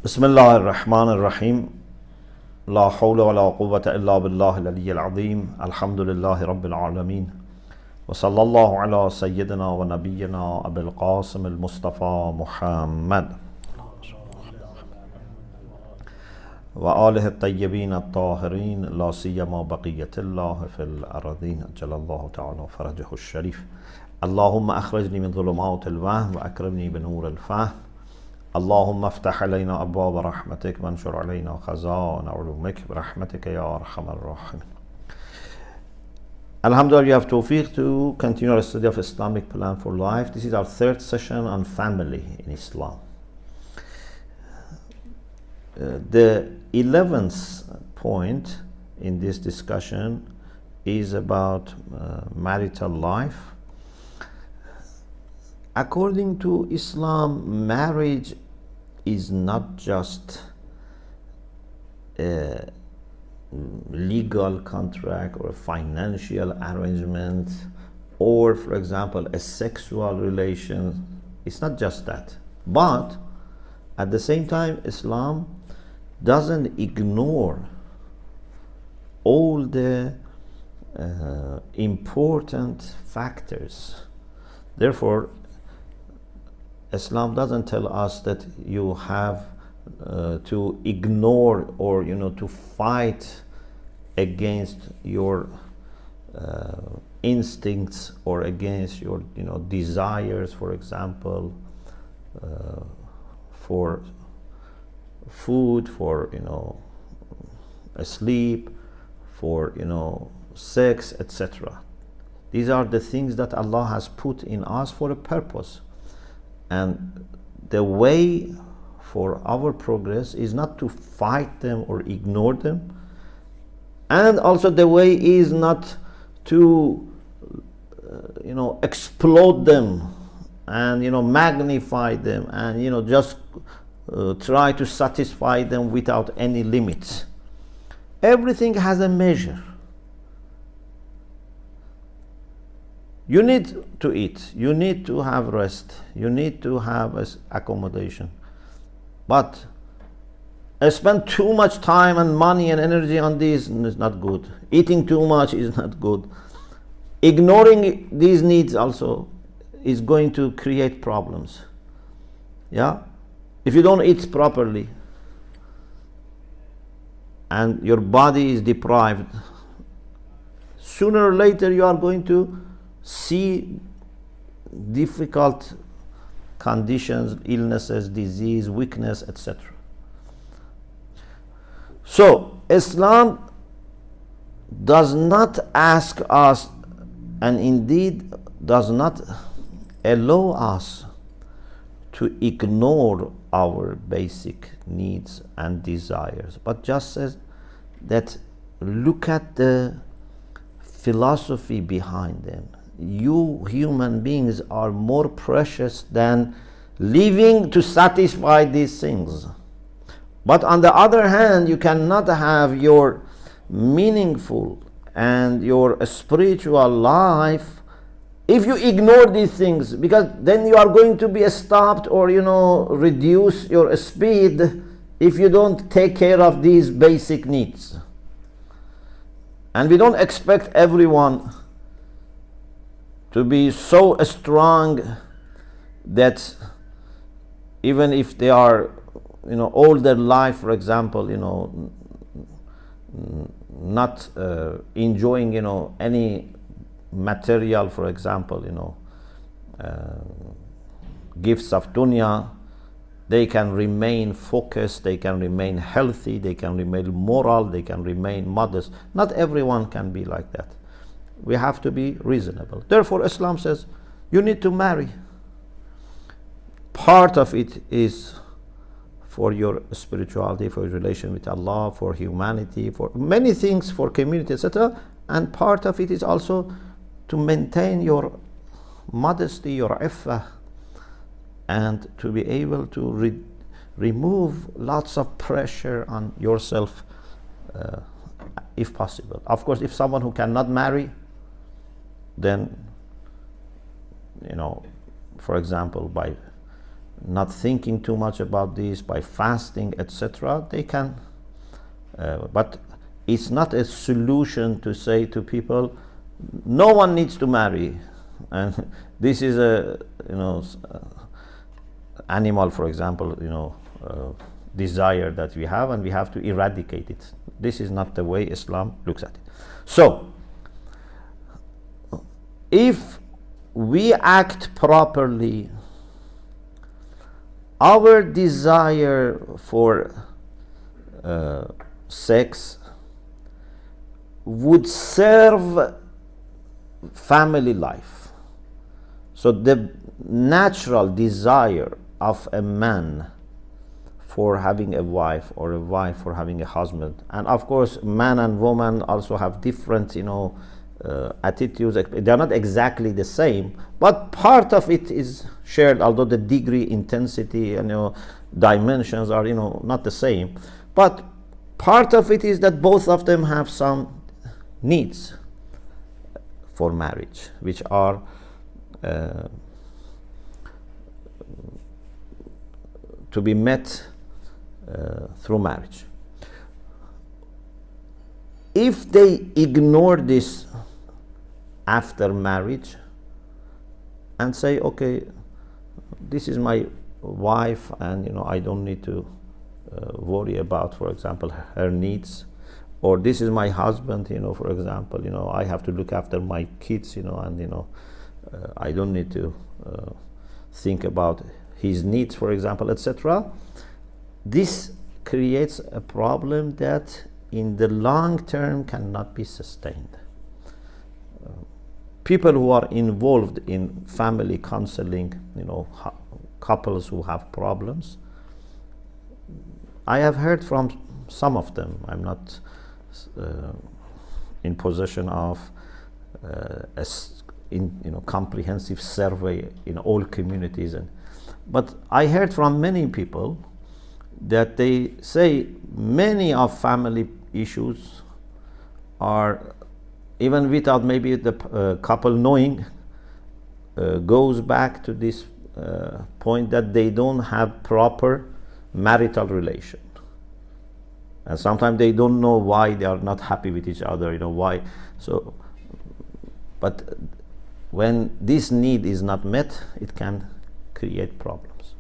Bismillah ar-Rahman ar-Rahim. La hawla wa la quwwata illa billahi al-aliy al-azim. Alhamdulillahi rabbil alameen. Wa sallallahu ala sayyidina wa nabiyyina Abil Qasim al-Mustafa Muhammad wa alihi at-tayyibin at-tahirin la siyama baqiyatillah fil aradin jalallahu ta'ala farajahu al-sharif. Allahumma akhrajni min dhulumat al-wahm wa akrimni bi nur al-fahm. اللهم افتح علينا أبواب رحمتك وانشر علينا خزائن علومك برحمتك يا أرحم الراحمين. Alhamdulillah, we have tawfiq to continue our study of Islamic plan for life. This is our third session on family in Islam. The 11th point in this discussion is about marital life. According to Islam, marriage is not just a legal contract or a financial arrangement or, for example, a sexual relation. It's not just that. But at the same time, Islam doesn't ignore all the important factors. Therefore, Islam doesn't tell us that you have to ignore or to fight against your instincts or against your desires, for example, for food, for sleep, for sex, etc. These are the things that Allah has put in us for a purpose. And the way for our progress is not to fight them or ignore them. And also the way is not to explode them and magnify them and just try to satisfy them without any limits. Everything has a measure. You need to eat, you need to have rest, you need to have accommodation. But spend too much time and money and energy on this is not good. Eating too much is not good. Ignoring these needs also is going to create problems. Yeah? If you don't eat properly and your body is deprived, sooner or later you are going to see difficult conditions, illnesses, disease, weakness, etc. So Islam does not ask us, and indeed does not allow us, to ignore our basic needs and desires, but just says that look at the philosophy behind them. You human beings are more precious than living to satisfy these things. But on the other hand, you cannot have your meaningful and your spiritual life if you ignore these things, because then you are going to be stopped or reduce your speed if you don't take care of these basic needs. And we don't expect everyone to be so strong that even if they are all their life, for example, not enjoying any material, for example, gifts of dunya, they can remain focused, they can remain healthy, they can remain moral, they can remain modest. Not everyone can be like that. We have to be reasonable. Therefore, Islam says you need to marry. Part of it is for your spirituality, for your relation with Allah, for humanity, for many things, for community, etc. And part of it is also to maintain your modesty, your iffah, and to be able to remove lots of pressure on yourself if possible. Of course, if someone who cannot marry, then for example, by not thinking too much about this, by fasting, etc., they can. But it's not a solution to say to people, no one needs to marry, and this is a animal, for example, desire that we have, and we have to eradicate it. This is not the way Islam looks at it. So, if we act properly, our desire for sex would serve family life. So the natural desire of a man for having a wife, or a wife for having a husband, and of course man and woman also have different attitudes. They're not exactly the same, but part of it is shared, although the degree, intensity, and dimensions are not the same. But part of it is that both of them have some needs for marriage, which are to be met through marriage. If they ignore this after marriage and say, okay, this is my wife, and I don't need to worry about, for example, her needs, or this is my husband, for example, I have to look after my kids, and I don't need to think about his needs, for example, etc. This creates a problem that in the long term cannot be sustained. People who are involved in family counseling, couples who have problems, I have heard from some of them. I'm not in possession of comprehensive survey in all communities, but I heard from many people that they say many of family issues are, even without maybe the couple knowing, goes back to this point that they don't have proper marital relation, and sometimes they don't know why they are not happy with each other, why. So, but when this need is not met, it can create problems.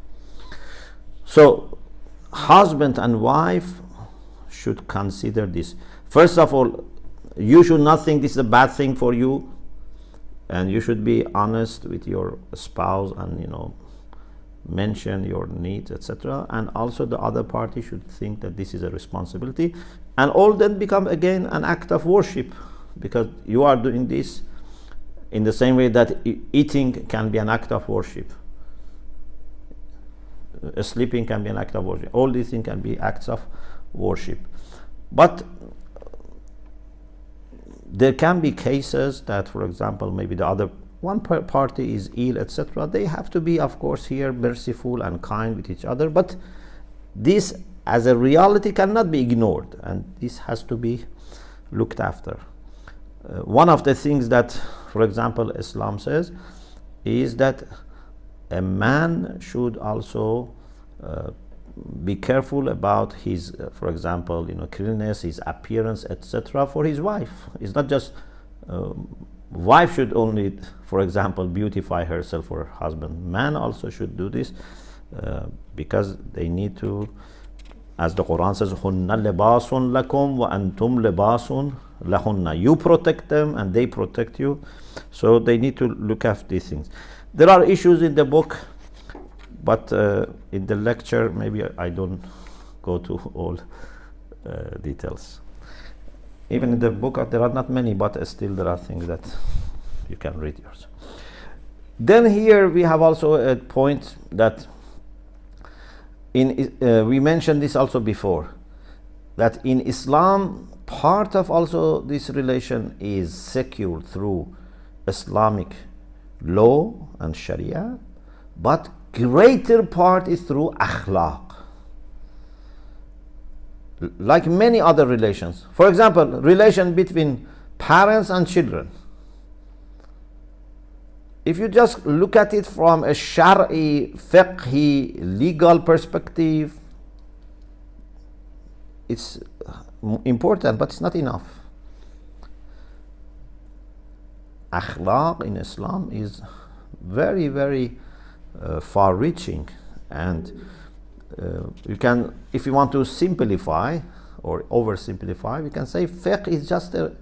So husband and wife should consider this. First of all, you should not think this is a bad thing for you, and you should be honest with your spouse and mention your needs, etc. And also the other party should think that this is a responsibility, and all then become again an act of worship, because you are doing this in the same way that eating can be an act of worship, sleeping can be an act of worship. All these things can be acts of worship. But there can be cases that, for example, maybe the other one party is ill, etc. They have to be, of course, here merciful and kind with each other, but this as a reality cannot be ignored, and this has to be looked after. One of the things that, for example, Islam says is that a man should also be careful about his, for example, cleanliness, his appearance, etc. for his wife. It's not just wife should only, for example, beautify herself for her husband. Man also should do this because they need to, as the Quran says, "Hunna libasun lakum wa antum libasun lahunna." You protect them and they protect you, so they need to look after these things. There are issues in the book, but in the lecture maybe I don't go to all details. Even in the book there are not many, but still there are things that you can read yours. Then here we have also a point that we mentioned this also before, that in Islam part of also this relation is secured through Islamic law and Sharia, but greater part is through akhlaq, like many other relations. For example, relation between parents and children. if you just look at it from a Shar'i, fiqhi, legal perspective, it's important, but it's not enough. Akhlaq in Islam is very, very far-reaching, and you can, if you want to simplify or oversimplify, we can say fiqh is just a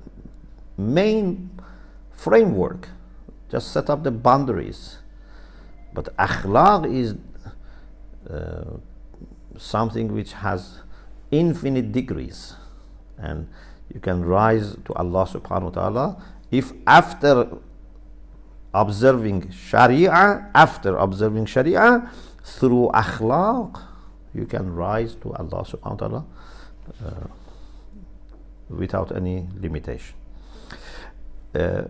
main framework, just set up the boundaries. But akhlaq is something which has infinite degrees, and you can rise to Allah subhanahu wa ta'ala if after observing Sharia, through akhlaq, you can rise to Allah subhanahu wa ta'ala without any limitation.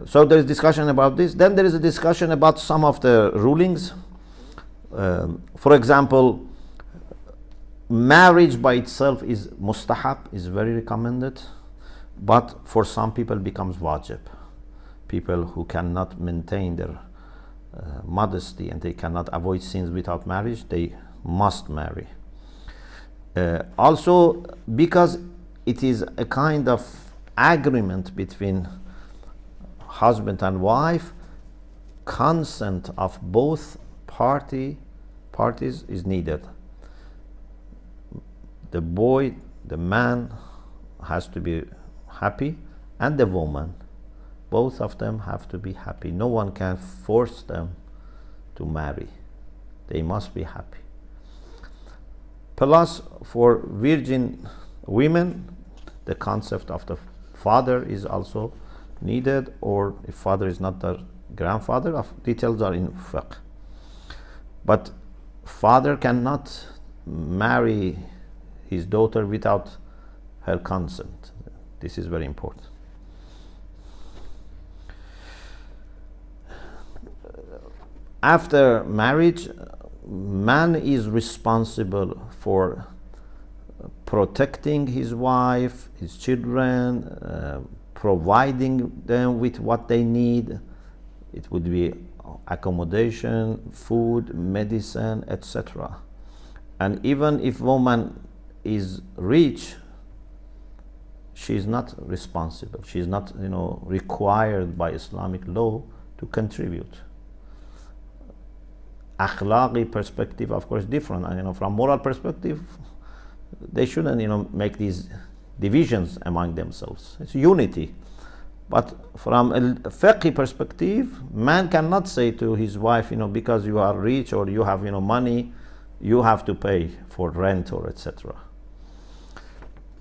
So there is discussion about this. Then there is a discussion about some of the rulings. For example, marriage by itself is mustahab, is very recommended, but for some people becomes wajib. People who cannot maintain their modesty and they cannot avoid sins without marriage, they must marry. Also, because it is a kind of agreement between husband and wife, consent of both parties is needed. The boy, the man has to be happy, and the woman. Both of them have to be happy. No one can force them to marry. They must be happy. Plus, for virgin women, the concept of the father is also needed, or if father is not the grandfather, details are in fiqh. But father cannot marry his daughter without her consent. This is very important. After marriage, man is responsible for protecting his wife, his children, providing them with what they need. It would be accommodation, food, medicine, etc. And even if woman is rich, she is not responsible. She is not, required by Islamic law to contribute. Akhlaqi perspective, of course, different. And from moral perspective, they shouldn't, make these divisions among themselves. It's unity. But from a fiqhi perspective, man cannot say to his wife, because you are rich or you have, money, you have to pay for rent or etc.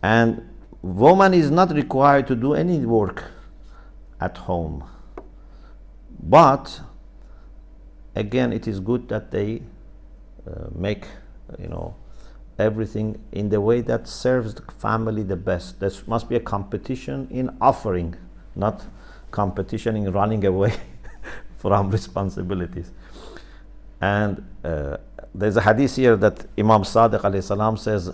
And woman is not required to do any work at home. But again, it is good that they make, everything in the way that serves the family the best. There must be a competition in offering, not competition in running away from responsibilities. And there's a hadith here that Imam Sadiq alayhi salam says,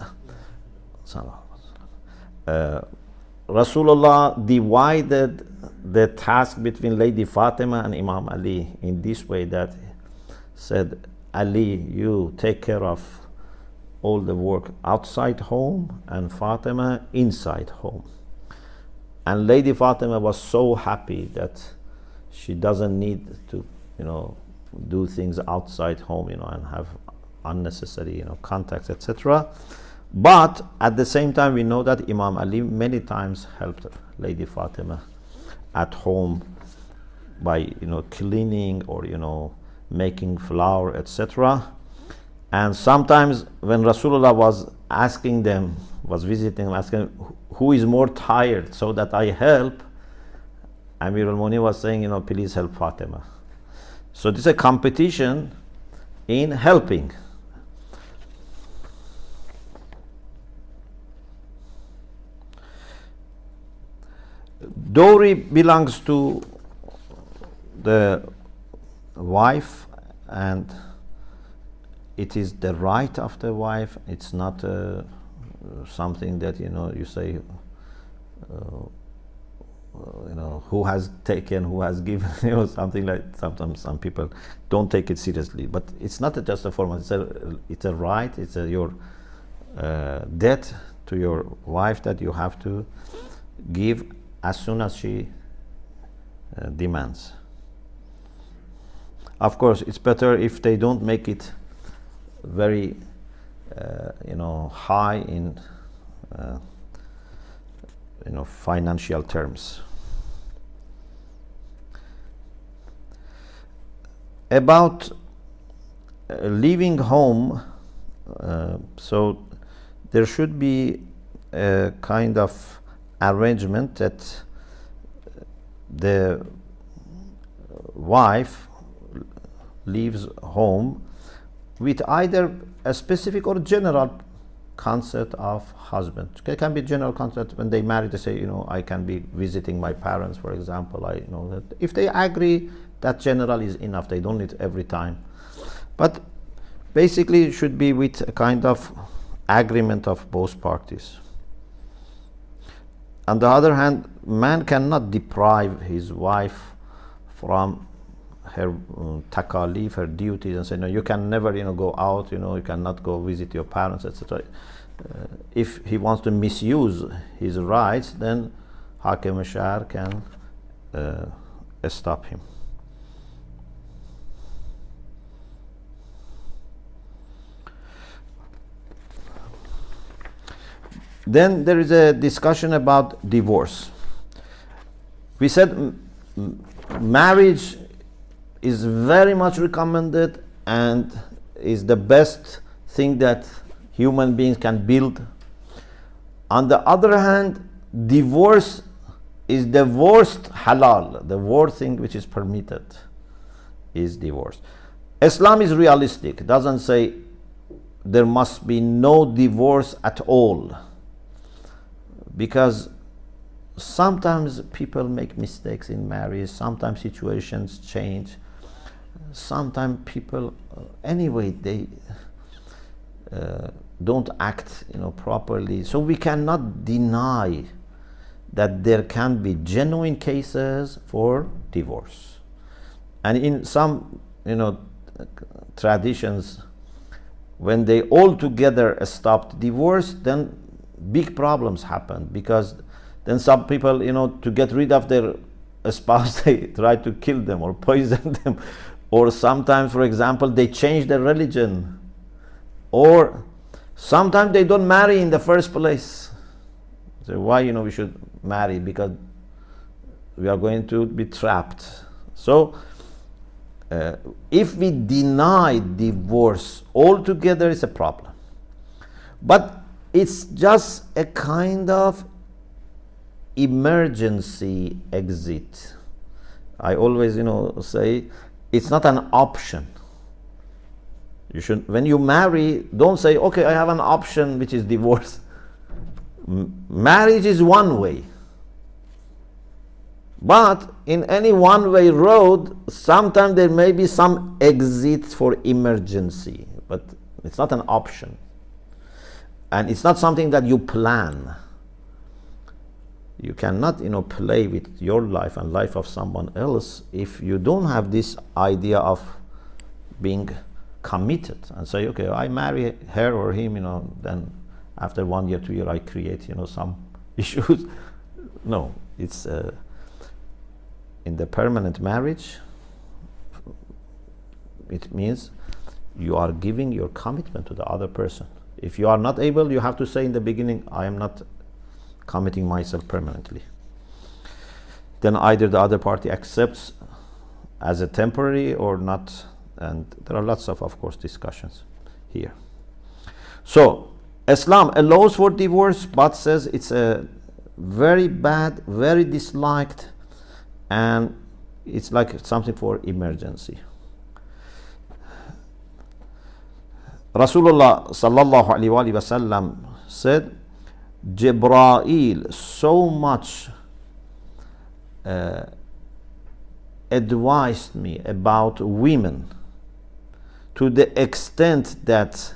Rasulullah divided the task between Lady Fatimah and Imam Ali in this way, that said, Ali, you take care of all the work outside home, and Fatimah inside home. And Lady Fatimah was so happy that she doesn't need to, do things outside home, and have unnecessary, contacts, etc. But at the same time, we know that Imam Ali many times helped Lady Fatimah at home by, cleaning or, making flour, etc. And sometimes when Rasulullah was asking them, was visiting them, asking who is more tired so that I help, Amir al-Mu'minin was saying, please help Fatima. So this is a competition in helping. Dowry belongs to the wife, and it is the right of the wife. It's not something that you say who has taken, who has given, something like. Sometimes some people don't take it seriously, but it's not just a formal. It's a right. It's your debt to your wife that you have to give as soon as she demands. Of course, it's better if they don't make it very, high in, financial terms. About leaving home, so there should be a kind of arrangement that the wife leaves home with either a specific or general consent of husband. It can be general consent when they marry. They say, I can be visiting my parents, for example. That if they agree, that general is enough. They don't need every time. But basically, it should be with a kind of agreement of both parties. On the other hand, man cannot deprive his wife from her takalif, her duties, and say, no, you can never, go out, you cannot go visit your parents, etc. If he wants to misuse his rights, then Hakim Shar can stop him. Then there is a discussion about divorce. We said marriage is very much recommended and is the best thing that human beings can build. On the other hand, divorce is the worst halal, the worst thing which is permitted is divorce. Islam is realistic. It doesn't say there must be no divorce at all, because sometimes people make mistakes in marriage, sometimes situations change, sometimes people anyway they don't act properly. So we cannot deny that there can be genuine cases for divorce. And in some traditions, when they all together stopped divorce, then big problems happen, because then some people, to get rid of their spouse, they try to kill them or poison them, or sometimes, for example, they change their religion, or sometimes they don't marry in the first place. So why we should marry? Because we are going to be trapped. So if we deny divorce altogether, it's a problem. But it's just a kind of emergency exit. I always, say it's not an option. You should, when you marry, don't say, okay, I have an option which is divorce. Marriage is one way. But in any one-way road, sometimes there may be some exit for emergency, but it's not an option. And it's not something that you plan. You cannot, play with your life and life of someone else if you don't have this idea of being committed and say, okay, I marry her or him, then after 1 year, 2 years, I create, some issues. No, it's in the permanent marriage, it means you are giving your commitment to the other person. If you are not able, you have to say in the beginning, I am not committing myself permanently. Then either the other party accepts as a temporary or not, and there are lots of course, discussions here. So, Islam allows for divorce, but says it's a very bad, very disliked, and it's like something for emergency. Rasulullah sallallahu alaihi wasallam said, Jibreel so much advised me about women, to the extent that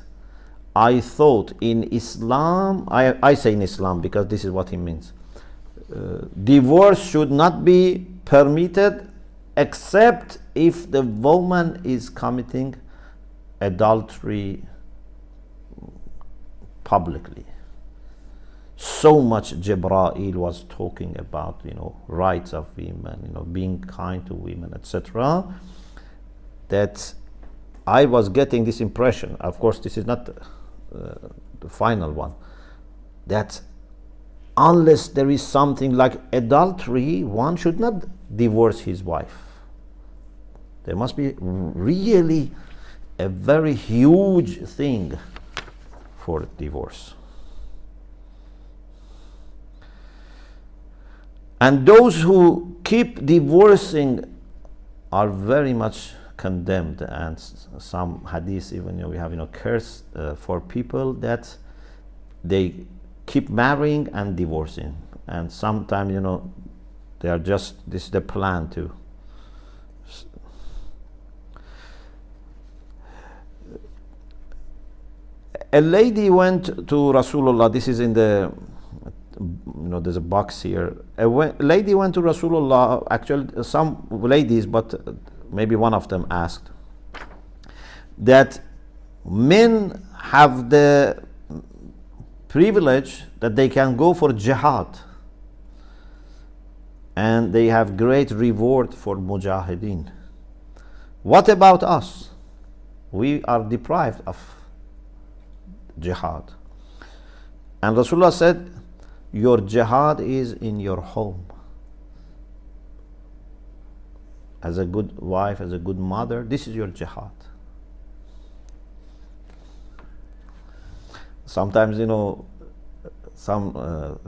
I thought in Islam, I say in Islam because this is what he means. divorce should not be permitted except if the woman is committing adultery publicly. So much Jibreel was talking about, rights of women, being kind to women, etc., that I was getting this impression, of course this is not the final one, that unless there is something like adultery, one should not divorce his wife. There must be really a very huge thing for divorce. And those who keep divorcing are very much condemned, and some hadiths even we have curse for people that they keep marrying and divorcing, and sometimes they are just, this is the plan too. A lady went to Rasulullah, this is in the there's a box here. A lady went to Rasulullah, actually some ladies, but maybe one of them asked that men have the privilege that they can go for jihad and they have great reward for mujahideen. What about us? We are deprived of jihad. And Rasulullah said, your jihad is in your home. As a good wife, as a good mother, this is your jihad. Sometimes, some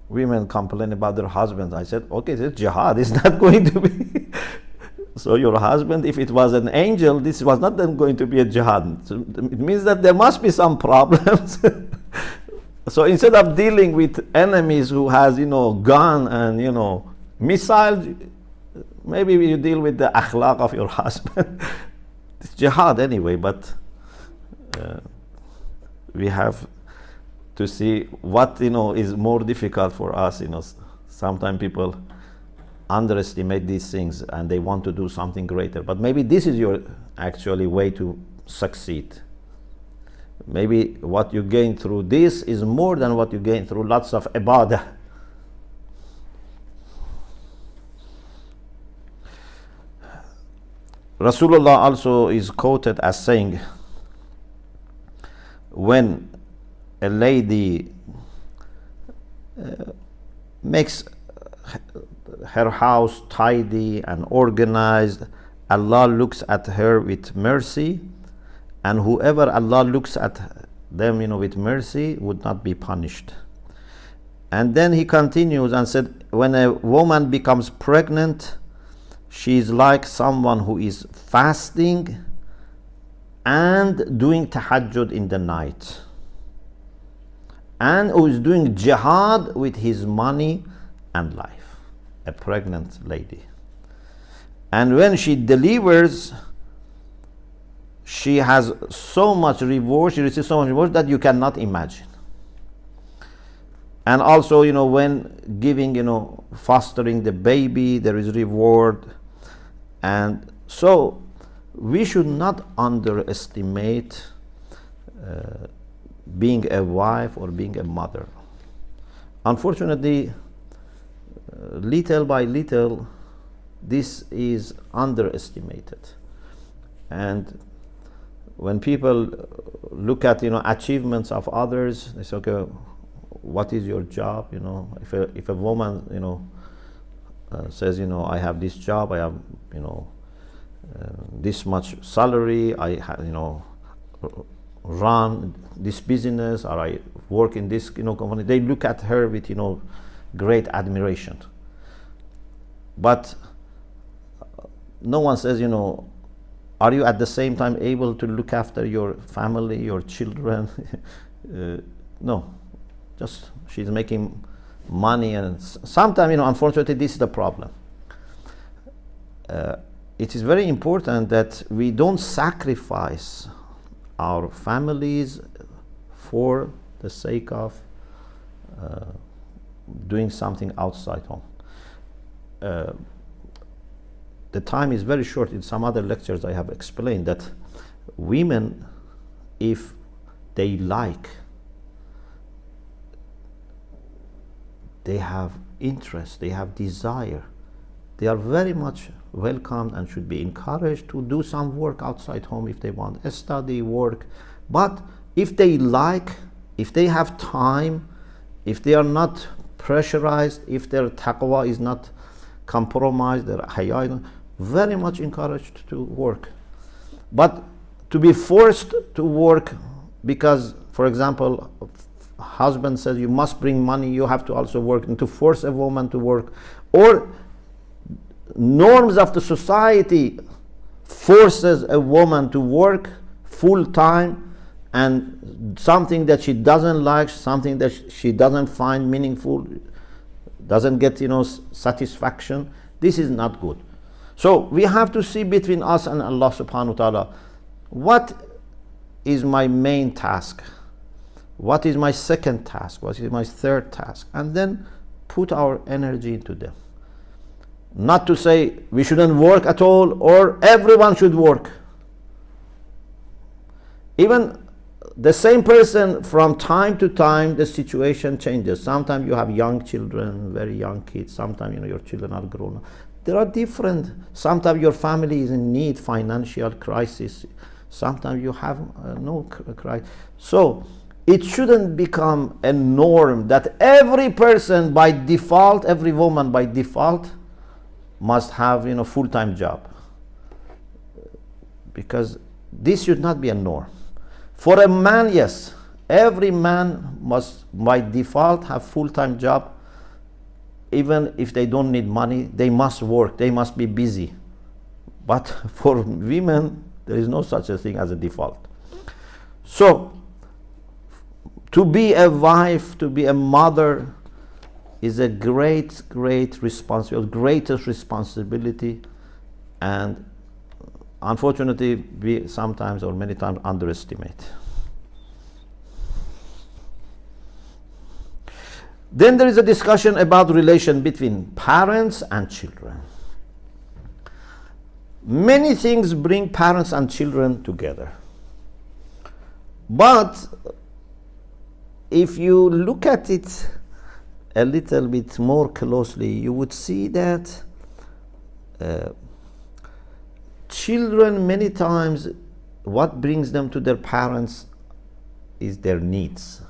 women complain about their husbands. I said, okay, this jihad is not going to be. So your husband, if it was an angel, this was not then going to be a jihad. So it means that there must be some problems. So instead of dealing with enemies who has, gun and, missiles, maybe you deal with the akhlaq of your husband. It's jihad anyway, but we have to see what, is more difficult for us. Sometimes people underestimate these things and they want to do something greater. But maybe this is your actually way to succeed. Maybe what you gain through this is more than what you gain through lots of ibadah. Rasulullah also is quoted as saying, when a lady makes her house tidy and organized, Allah looks at her with mercy, and whoever Allah looks at them with mercy would not be punished. And then he continues and said, when a woman becomes pregnant, she is like someone who is fasting and doing tahajjud in the night, and who is doing jihad with his money and life. A pregnant lady. And when she delivers, she has so much reward, she receives so much reward that you cannot imagine. And also, when giving, fostering the baby, there is reward. And so we should not underestimate being a wife or being a mother. Unfortunately, little by little, this is underestimated. And when people look at achievements of others, they say, okay, what is your job? If a woman says, I have this job, I have this much salary, I run this business, or I work in this company, they look at her with great admiration. But no one says, are you at the same time able to look after your family, your children? No, just she's making money, and sometimes, unfortunately, this is the problem. It is very important that we don't sacrifice our families for the sake of doing something outside home. The time is very short. In some other lectures I have explained that women, if they like, they have interest, they have desire, they are very much welcomed and should be encouraged to do some work outside home if they want, study, work. But if they like, if they have time, if they are not pressurized, if their taqwa is not compromised, their hayya, very much encouraged to work. But to be forced to work because, for example, husband says you must bring money, you have to also work, and to force a woman to work, or norms of the society forces a woman to work full time and something that she doesn't like, something that she doesn't find meaningful, doesn't get satisfaction. This is not good. So we have to see between us and Allah subhanahu wa ta'ala, what is my main task, what is my second task, what is my third task, and then put our energy into them. Not to say we shouldn't work at all or everyone should work. Even the same person, from time to time the situation changes. Sometimes you have young children, very young kids, sometimes your children are grown up. There are different, sometimes your family is in need, financial crisis, sometimes you have no crisis. So it shouldn't become a norm that every person by default, every woman by default must have full-time job, because this should not be a norm. For a man, yes, every man must by default have full-time job. Even if they don't need money, they must work, they must be busy. But for women, there is no such a thing as a default. So to be a wife, to be a mother is a great responsibility, greatest responsibility, and unfortunately we sometimes or many times underestimate. Then there is a discussion about relation between parents and children. Many things bring parents and children together. But if you look at it a little bit more closely, you would see that children, many times, what brings them to their parents is their needs.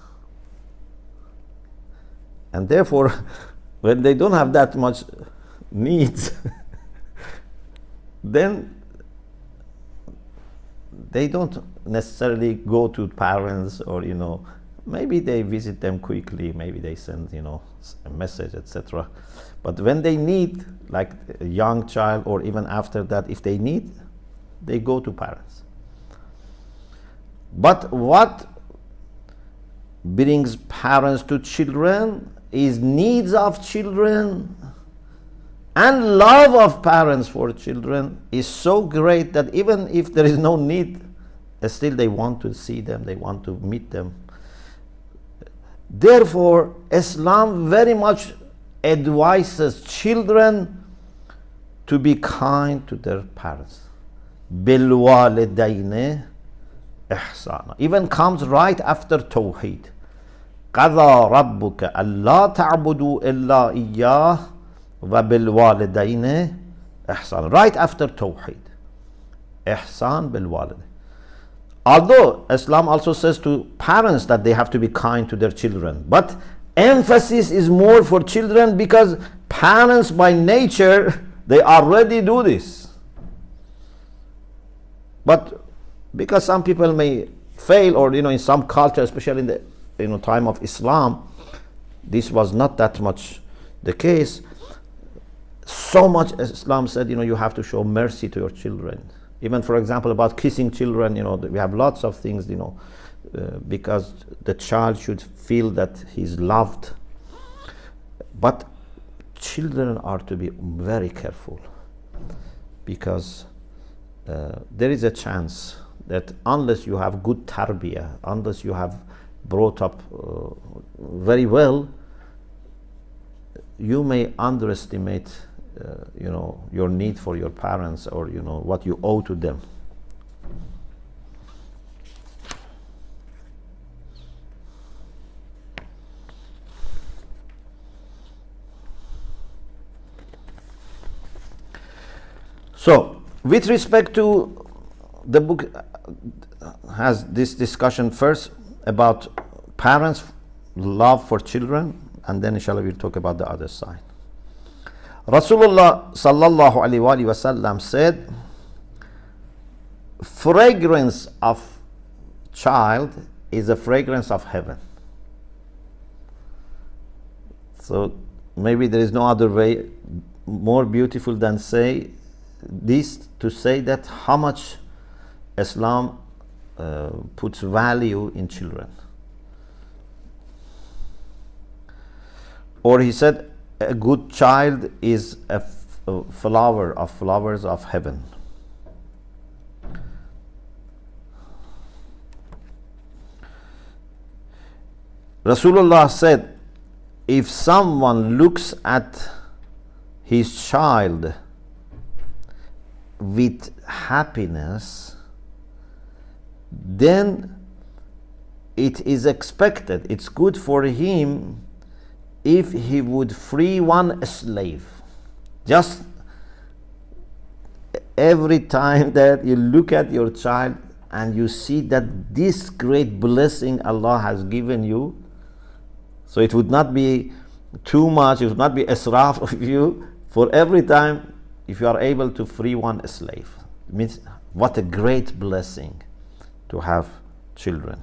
And therefore, when they don't have that much needs, then they don't necessarily go to parents, or maybe they visit them quickly, maybe they send a message, etc. But when they need, like a young child, or even after that, if they need, they go to parents. But what brings parents to children is needs of children, and love of parents for children is so great that even if there is no need, still they want to see them, they want to meet them. Therefore, Islam very much advises children to be kind to their parents. Bilwalidaini ihsana. Even comes right after Tawheed. قَضَى رَبُّكَ أَلَّا تَعْبُدُوا إِلَّا إِيَّاهُ وَبِالْوَالِدَيْنِ إِحْسَانًا. Right after Tawheed. Ihsan bil-walidain. Although Islam also says to parents that they have to be kind to their children, but emphasis is more for children, because parents by nature, they already do this. But because some people may fail, or in some culture, especially in the time of Islam, this was not that much the case. So much Islam said, you have to show mercy to your children. Even, for example, about kissing children, we have lots of things, because the child should feel that he's loved. But children are to be very careful, because there is a chance that unless you have good tarbiyah, unless you have brought up very well, you may underestimate your need for your parents, or what you owe to them. So, with respect to the book, has this discussion first about parents' love for children, and then inshallah we'll talk about the other side. Rasulullah sallallahu alaihi wasallam said, fragrance of child is a fragrance of heaven. So maybe there is no other way more beautiful than say this, to say that how much Islam puts value in children. Or he said, a good child is a flower of flowers of heaven. Rasulullah said, if someone looks at his child with happiness, then it is expected, it's good for him if he would free one slave. Just every time that you look at your child and you see that this great blessing Allah has given you, so it would not be too much, it would not be israf of you, for every time if you are able to free one slave. It means what a great blessing to have children.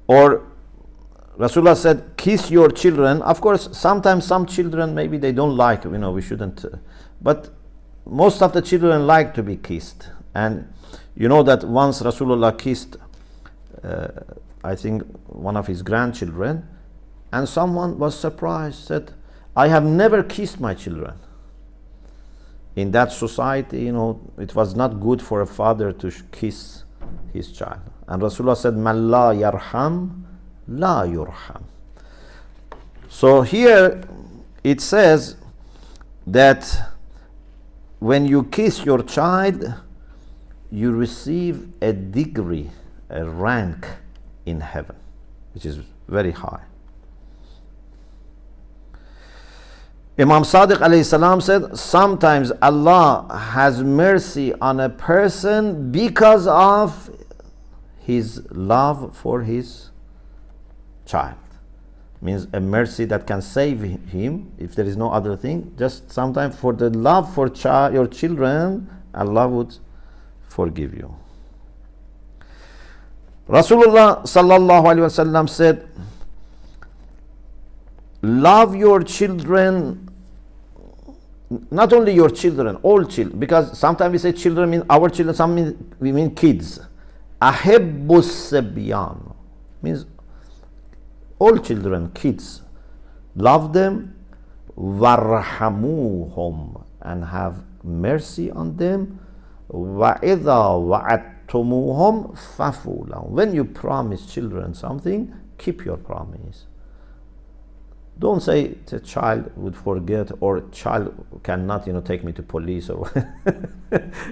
Or Rasulullah said, kiss your children. Of course, sometimes some children, maybe they don't like, we shouldn't, but most of the children like to be kissed. And you know that once Rasulullah kissed, I think one of his grandchildren, and someone was surprised, said, I have never kissed my children. In that society, it was not good for a father to kiss his child. And Rasulullah said, man la yarham, la yurham. So here it says that when you kiss your child, you receive a degree, a rank in heaven, which is very high. Imam Sadiq alayhi salam said, sometimes Allah has mercy on a person because of his love for his child. Means a mercy that can save him if there is no other thing. Just sometimes for the love for your children, Allah would forgive you. Rasulullah sallallahu alaihi wasallam said, love your children, not only your children, all children, because sometimes we say children mean our children, some we mean kids. Ahibbus sabyan means all children, kids. Love them, warhamuhum, and have mercy on them. Wa idha wa'adtumuhum fafu lahum. When you promise children something, keep your promise. Don't say the child would forget, or child cannot, take me to police, or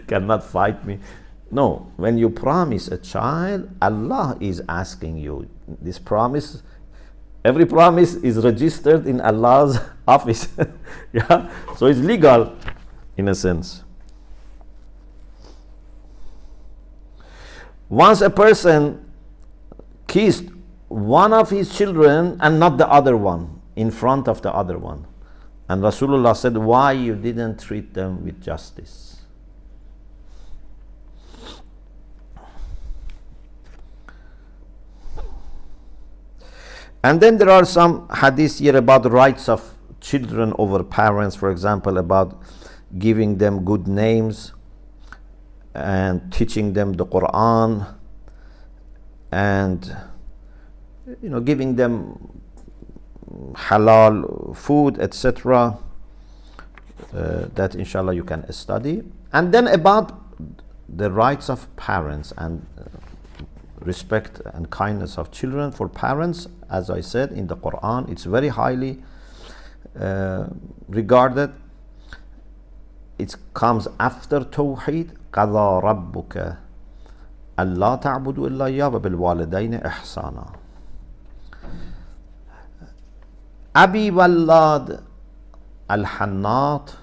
cannot fight me. No, when you promise a child, Allah is asking you. This promise, every promise is registered in Allah's office. Yeah, so it's legal in a sense. Once a person kissed one of his children and not the other one, in front of the other one, and Rasulullah said, why you didn't treat them with justice? And then there are some hadiths here about the rights of children over parents, for example, about giving them good names and teaching them the Quran, and giving them halal food, etc. That inshallah you can study. And then about the rights of parents and respect and kindness of children for parents, as I said in the Quran, it's very highly regarded. It comes after Tawheed. قَضَى رَبُّكَ أَلَّا تَعْبُدُوا إِلَّا إِيَّاهُ وَبِالْوَالِدَيْنِ إِحْسَانًا. Abi Wallad al-Hannat,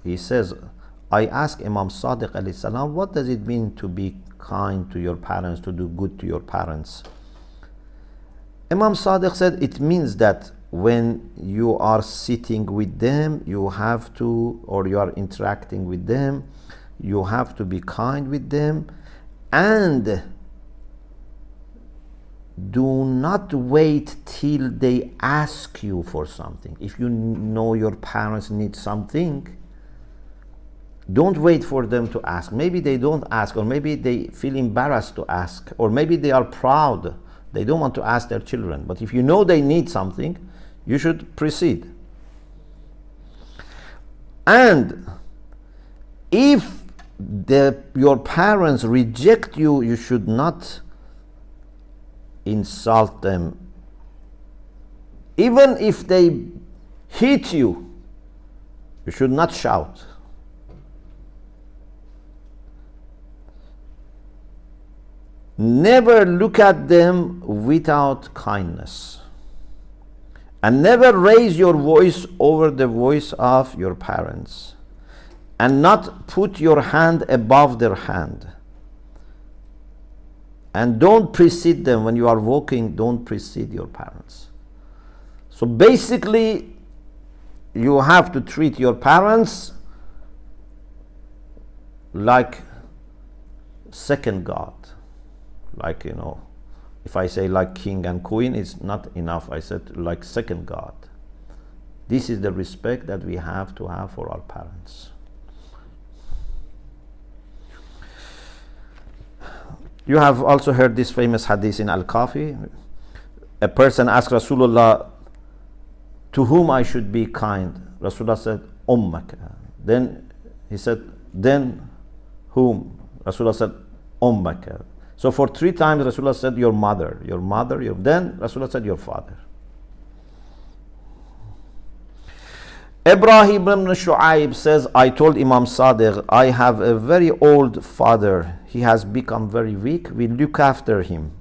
he says, I asked Imam Sadiq alayhi salam, what does it mean to be kind to your parents, to do good to your parents? Imam Sadiq said, it means that when you are sitting with them, you have to, or you are interacting with them, you have to be kind with them, and do not wait till they ask you for something. If you know your parents need something, don't wait for them to ask. Maybe they don't ask, or maybe they feel embarrassed to ask, or maybe they are proud. They don't want to ask their children. But if you know they need something, you should proceed. And if your parents reject you, you should not insult them. Even if they hit you, you should not shout. Never look at them without kindness. And never raise your voice over the voice of your parents. And not put your hand above their hand. And don't precede them when you are walking, don't precede your parents. So basically, you have to treat your parents like second God. Like, you know, if I say like king and queen, it's not enough. I said like second God. This is the respect that we have to have for our parents. You have also heard this famous hadith in Al-Kafi. A person asked Rasulullah, to whom I should be kind? Rasulullah said, Ummak. Then he said, then whom? Rasulullah said, Ummak. So for 3 times Rasulullah said, your mother, then Rasulullah said, your father. Ibrahim ibn Shu'aib says, I told Imam Sadiq, I have a very old father. He has become very weak. We look after him.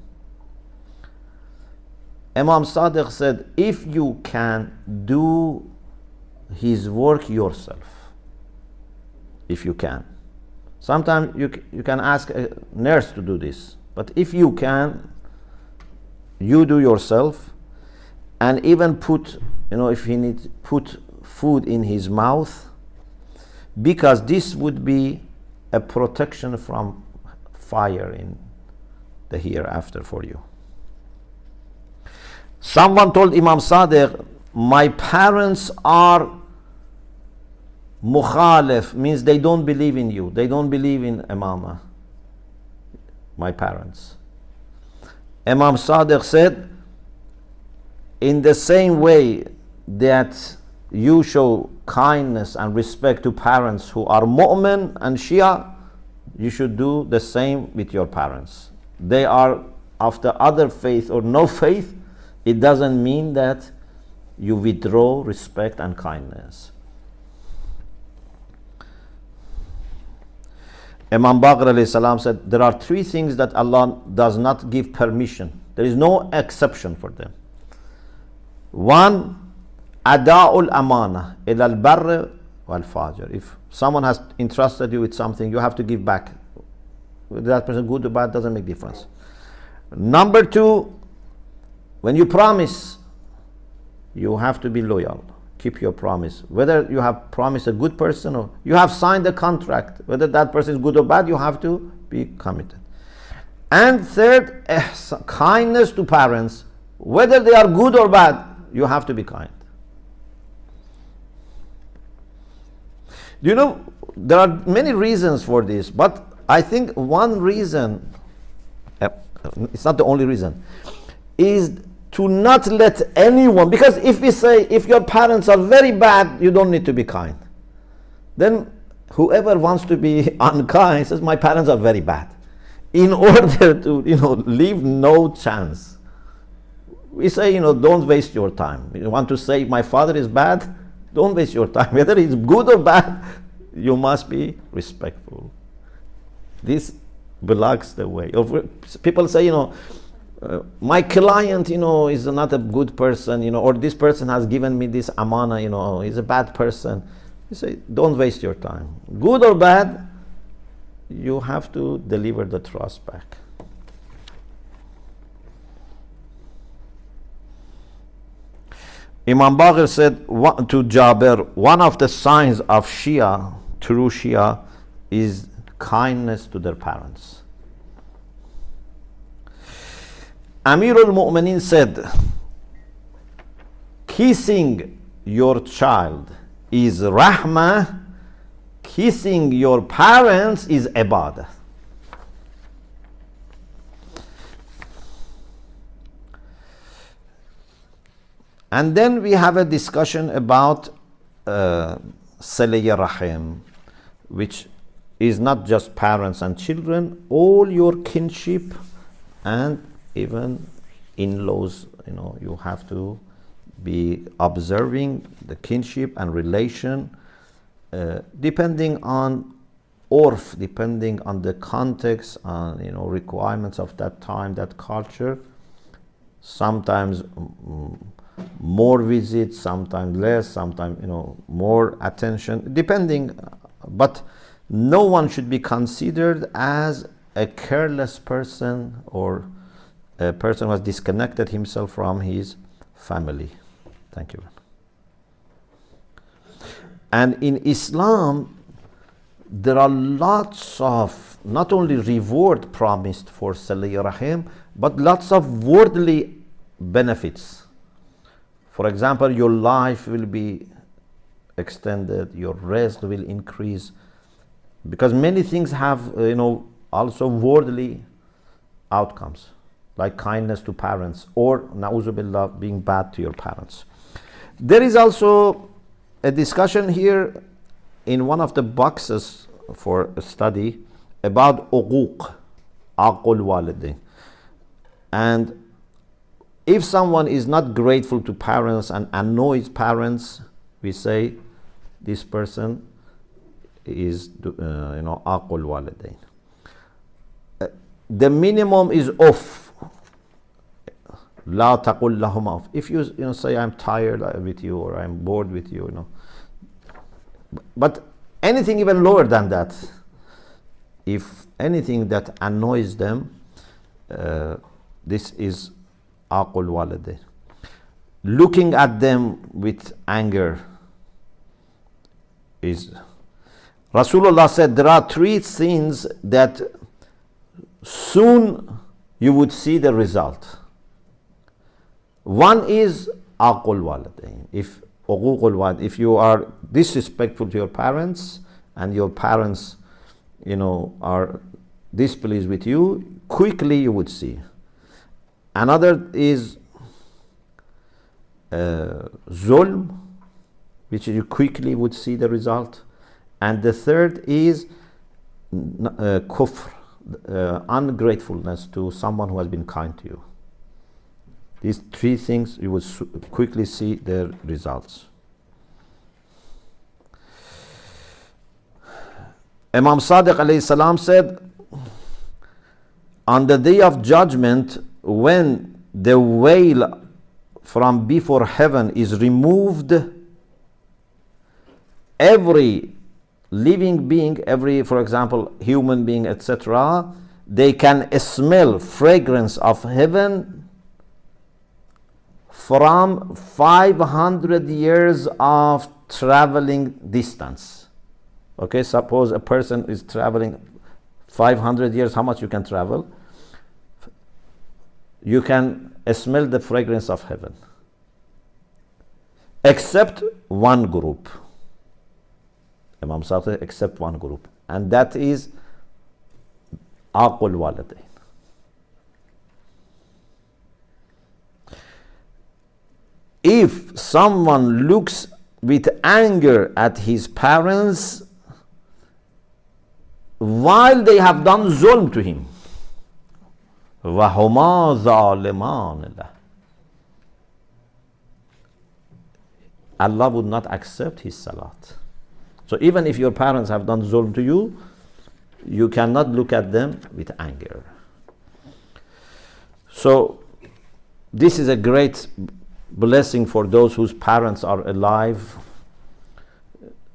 Imam Sadiq said, if you can do his work yourself, if you can. Sometimes you can ask a nurse to do this, but if you can, you do yourself, and even put, you know, if he needs, put food in his mouth, because this would be a protection from fire in the hereafter for you. Someone told Imam Sadiq, my parents are mukhalif, means they don't believe in you. They don't believe in imamah. My parents. Imam Sadiq said, in the same way that you show kindness and respect to parents who are mu'min and Shia, you should do the same with your parents. They are of the other faith or no faith. It doesn't mean that you withdraw respect and kindness. Imam Baqir alayhi salam said, there are 3 things that Allah does not give permission. There is no exception for them. 1, ada'ul amana ila al-barr wal-fajr. If someone has entrusted you with something, you have to give back. Whether that person good or bad doesn't make difference. Number 2, when you promise, you have to be loyal. Keep your promise. Whether you have promised a good person or you have signed a contract, whether that person is good or bad, you have to be committed. And 3rd, kindness to parents. Whether they are good or bad, you have to be kind. You know, there are many reasons for this, but I think one reason, it's not the only reason, is to not let anyone, because if we say, if your parents are very bad, you don't need to be kind. Then whoever wants to be unkind says, my parents are very bad. in order to, leave no chance, we say, don't waste your time. You want to say my father is bad? Don't waste your time. Whether he's good or bad, you must be respectful. This blocks the way. People say, my client, is not a good person, or this person has given me this amana, he's a bad person. You say, don't waste your time. Good or bad, you have to deliver the trust back. Imam Baqir said to Jabir, one of the signs of Shia, true Shia, is kindness to their parents. Amir al-Mu'minin said, kissing your child is rahmah, kissing your parents is ibadah. And then we have a discussion about Silay Rahim, which is not just parents and children, all your kinship and even in-laws, you have to be observing the kinship and relation, depending on urf, depending on the context, on requirements of that time, that culture. Sometimes more visits, sometimes less, sometimes more attention, depending. But no one should be considered as a careless person or a person who has disconnected himself from his family. Thank you. And in Islam, there are lots of not only reward promised for Silay Rahim, but lots of worldly benefits. For example, your life will be extended, your rest will increase, because many things have also worldly outcomes, like kindness to parents, or na'uzubillah, being bad to your parents. There is also a discussion here in one of the boxes for a study about uquq, aqul walidain. And if someone is not grateful to parents and annoys parents, we say this person is aqul walidain. The minimum is off. La taqul lahum off. If you say I'm tired with you or I'm bored with you, But anything even lower than that, if anything that annoys them, this is aqul walidain. Looking at them with anger is. Rasulullah said there are three things that soon you would see the result. One is aqul walidain. If you are disrespectful to your parents and your parents, are displeased with you, quickly you would see. Another is zulm, which you quickly would see the result. And the third is kufr, ungratefulness to someone who has been kind to you. These three things you will quickly see their results. Imam Sadiq alayhi salam said, on the day of judgment, when the veil from before heaven is removed, every living being, for example, human being, etc., they can smell fragrance of heaven from 500 years of traveling distance. Okay, suppose a person is traveling 500 years, how much you can travel? You can smell the fragrance of heaven. Except one group. Imam Sadiq, except one group. And that is aqul walidain. If someone looks with anger at his parents while they have done zulm to him, وَهُمَا ظَالِمَانِ لَهُ. Allah would not accept his salat. So even if your parents have done zulm to you, you cannot look at them with anger. So this is a great blessing for those whose parents are alive,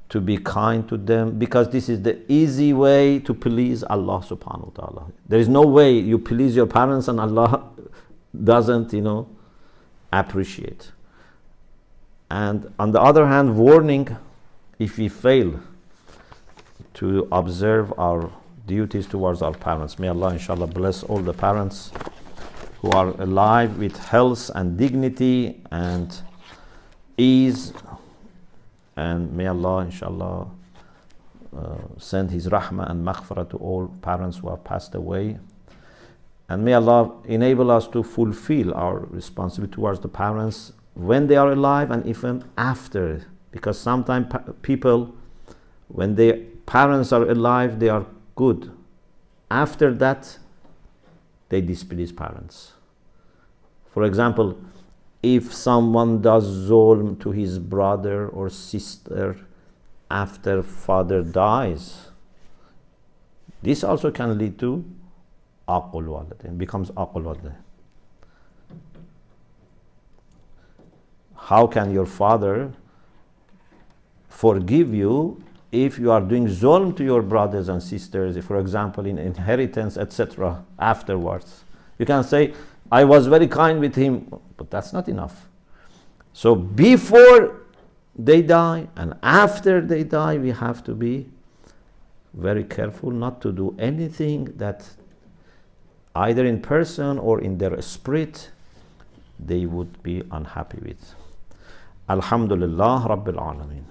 to be kind to them, because this is the easy way to please Allah subhanahu wa ta'ala. There is no way you please your parents and Allah doesn't, appreciate. And on the other hand, warning, if we fail to observe our duties towards our parents. May Allah inshallah bless all the parents who are alive with health and dignity and ease, and may Allah inshallah send his rahmah and maghfirah to all parents who have passed away, and may Allah enable us to fulfill our responsibility towards the parents when they are alive and even after, because sometimes people, when their parents are alive, they are good. After that, they displease parents. For example, if someone does zulm to his brother or sister after father dies, this also can lead to aqul walidain, becomes aqul walidain. How can your father forgive you if you are doing zulm to your brothers and sisters, if, for example, in inheritance, etc., afterwards? You can say, I was very kind with him, but that's not enough. So before they die and after they die, we have to be very careful not to do anything that either in person or in their spirit they would be unhappy with. Alhamdulillah Rabbil Alameen.